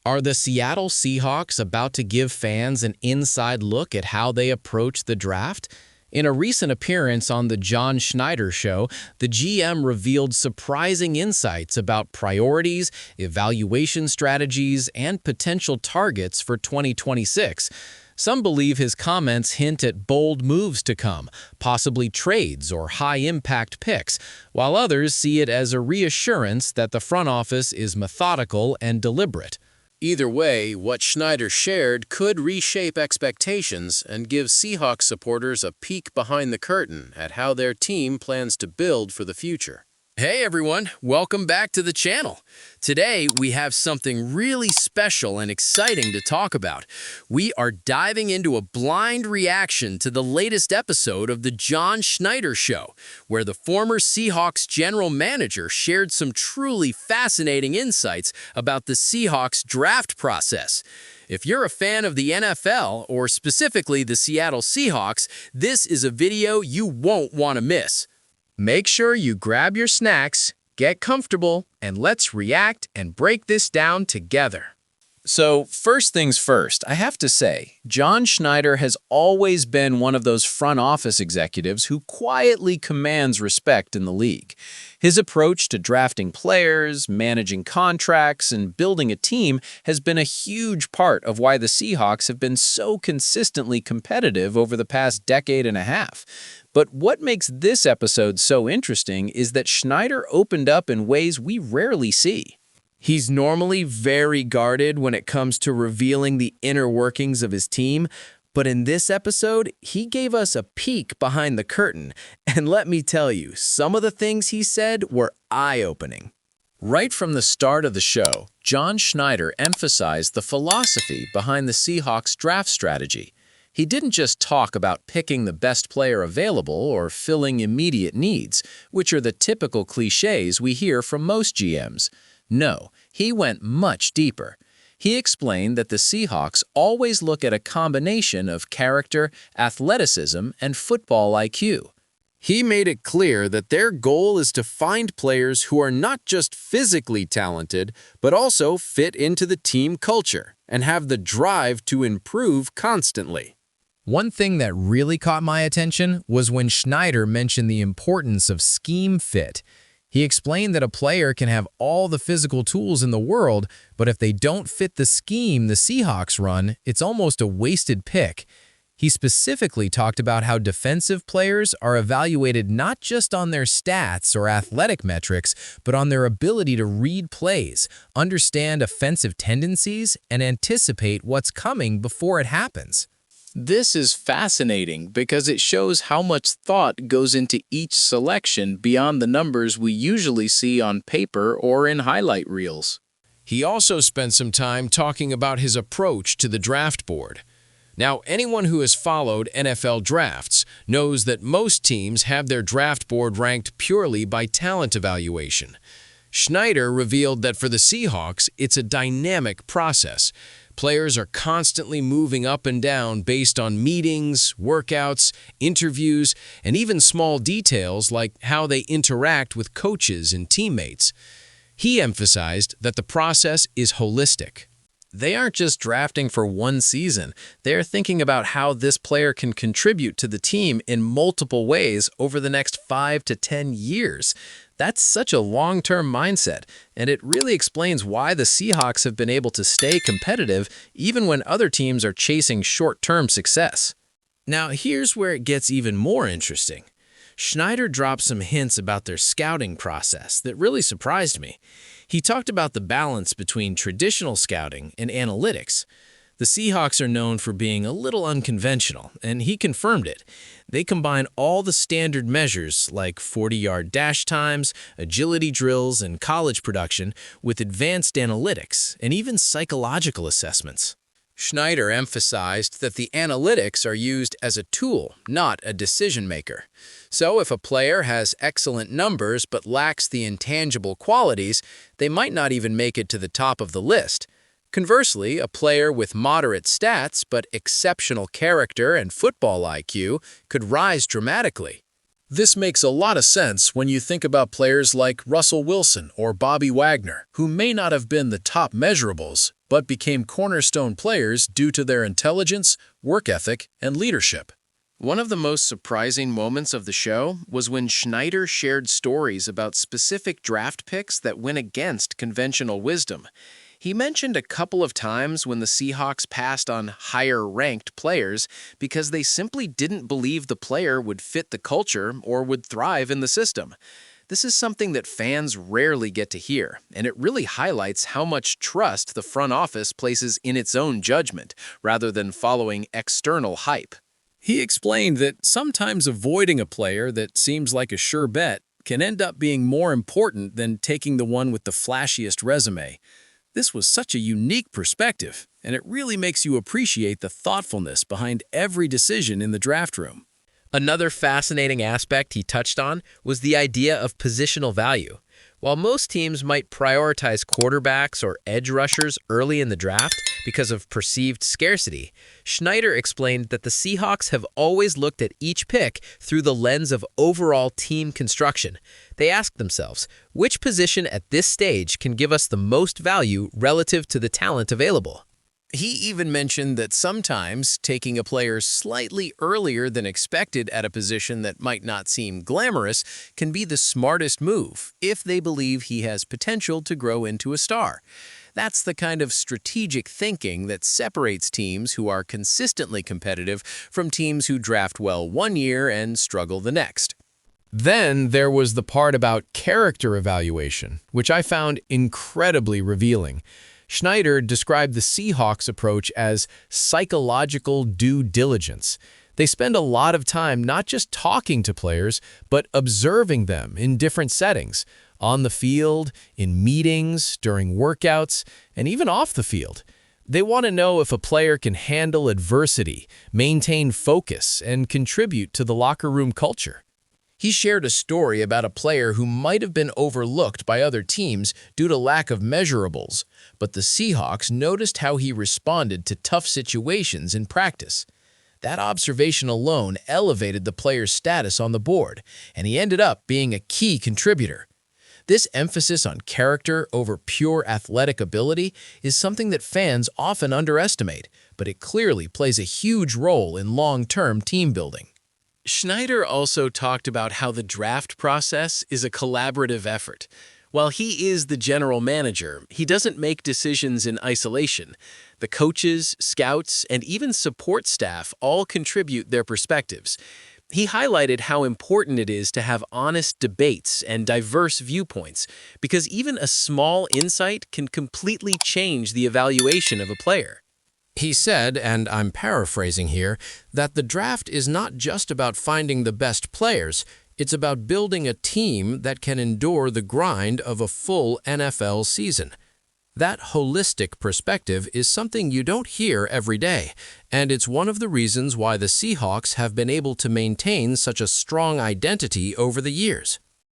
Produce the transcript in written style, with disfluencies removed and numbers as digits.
Are the Seattle Seahawks about to give fans an inside look at how they approach the draft? In a recent appearance on the John Schneider Show, the GM revealed surprising insights about priorities, evaluation strategies, and potential targets for 2026. Some believe his comments hint at bold moves to come, possibly trades or high-impact picks, while others see it as a reassurance that the front office is methodical and deliberate. Either way, what Schneider shared could reshape expectations and give Seahawks supporters a peek behind the curtain at how their team plans to build for the future. Hey everyone, welcome back to the channel. Today we have something really special and exciting to talk about. We are diving into a blind reaction to the latest episode of the John Schneider Show, where the former Seahawks general manager shared some truly fascinating insights about the Seahawks draft process. If you're a fan of the NFL, or specifically the Seattle Seahawks, this is a video you won't want to miss. Make sure you grab your snacks, get comfortable, and let's react and break this down together. So, first things first, I have to say, John Schneider has always been one of those front office executives who quietly commands respect in the league. His approach to drafting players, managing contracts, and building a team has been a huge part of why the Seahawks have been so consistently competitive over the past decade and a half. But what makes this episode so interesting is that Schneider opened up in ways we rarely see. He's normally very guarded when it comes to revealing the inner workings of his team, but in this episode, he gave us a peek behind the curtain, and let me tell you, some of the things he said were eye-opening. Right from the start of the show, John Schneider emphasized the philosophy behind the Seahawks draft strategy. He didn't just talk about picking the best player available or filling immediate needs, which are the typical cliches we hear from most GMs. No, he went much deeper. He explained that the Seahawks always look at a combination of character, athleticism, and football IQ. He made it clear that their goal is to find players who are not just physically talented, but also fit into the team culture and have the drive to improve constantly. One thing that really caught my attention was when Schneider mentioned the importance of scheme fit. He explained that a player can have all the physical tools in the world, but if they don't fit the scheme the Seahawks run, it's almost a wasted pick. He specifically talked about how defensive players are evaluated not just on their stats or athletic metrics, but on their ability to read plays, understand offensive tendencies, and anticipate what's coming before it happens. This is fascinating because it shows how much thought goes into each selection beyond the numbers we usually see on paper or in highlight reels. He also spent some time talking about his approach to the draft board. Now, anyone who has followed NFL drafts knows that most teams have their draft board ranked purely by talent evaluation. Schneider revealed that for the Seahawks, it's a dynamic process. Players are constantly moving up and down based on meetings, workouts, interviews, and even small details like how they interact with coaches and teammates. He emphasized that the process is holistic. They aren't just drafting for one season. They are thinking about how this player can contribute to the team in multiple ways over the next 5 to 10 years. That's such a long-term mindset, and it really explains why the Seahawks have been able to stay competitive even when other teams are chasing short-term success. Now, here's where it gets even more interesting. Schneider dropped some hints about their scouting process that really surprised me. He talked about the balance between traditional scouting and analytics. The Seahawks are known for being a little unconventional, and he confirmed it. They combine all the standard measures like 40-yard dash times, agility drills, and college production with advanced analytics and even psychological assessments. Schneider emphasized that the analytics are used as a tool, not a decision maker. So if a player has excellent numbers but lacks the intangible qualities, they might not even make it to the top of the list. Conversely, a player with moderate stats but exceptional character and football IQ could rise dramatically. This makes a lot of sense when you think about players like Russell Wilson or Bobby Wagner, who may not have been the top measurables, but became cornerstone players due to their intelligence, work ethic, and leadership. One of the most surprising moments of the show was when Schneider shared stories about specific draft picks that went against conventional wisdom. He mentioned a couple of times when the Seahawks passed on higher-ranked players because they simply didn't believe the player would fit the culture or would thrive in the system. This is something that fans rarely get to hear, and it really highlights how much trust the front office places in its own judgment, rather than following external hype. He explained that sometimes avoiding a player that seems like a sure bet can end up being more important than taking the one with the flashiest resume. This was such a unique perspective, and it really makes you appreciate the thoughtfulness behind every decision in the draft room. Another fascinating aspect he touched on was the idea of positional value. While most teams might prioritize quarterbacks or edge rushers early in the draft because of perceived scarcity, Schneider explained that the Seahawks have always looked at each pick through the lens of overall team construction. They ask themselves, which position at this stage can give us the most value relative to the talent available? He even mentioned that sometimes taking a player slightly earlier than expected at a position that might not seem glamorous can be the smartest move if they believe he has potential to grow into a star. That's the kind of strategic thinking that separates teams who are consistently competitive from teams who draft well one year and struggle the next. Then there was the part about character evaluation, which I found incredibly revealing. Schneider described the Seahawks' approach as psychological due diligence. They spend a lot of time not just talking to players, but observing them in different settings, on the field, in meetings, during workouts, and even off the field. They want to know if a player can handle adversity, maintain focus, and contribute to the locker room culture. He shared a story about a player who might have been overlooked by other teams due to lack of measurables, but the Seahawks noticed how he responded to tough situations in practice. That observation alone elevated the player's status on the board, and he ended up being a key contributor. This emphasis on character over pure athletic ability is something that fans often underestimate, but it clearly plays a huge role in long-term team building. Schneider also talked about how the draft process is a collaborative effort. While he is the general manager, he doesn't make decisions in isolation. The coaches, scouts, and even support staff all contribute their perspectives. He highlighted how important it is to have honest debates and diverse viewpoints, because even a small insight can completely change the evaluation of a player. He said, and I'm paraphrasing here, that the draft is not just about finding the best players, it's about building a team that can endure the grind of a full NFL season. That holistic perspective is something you don't hear every day, and it's one of the reasons why the Seahawks have been able to maintain such a strong identity over the years.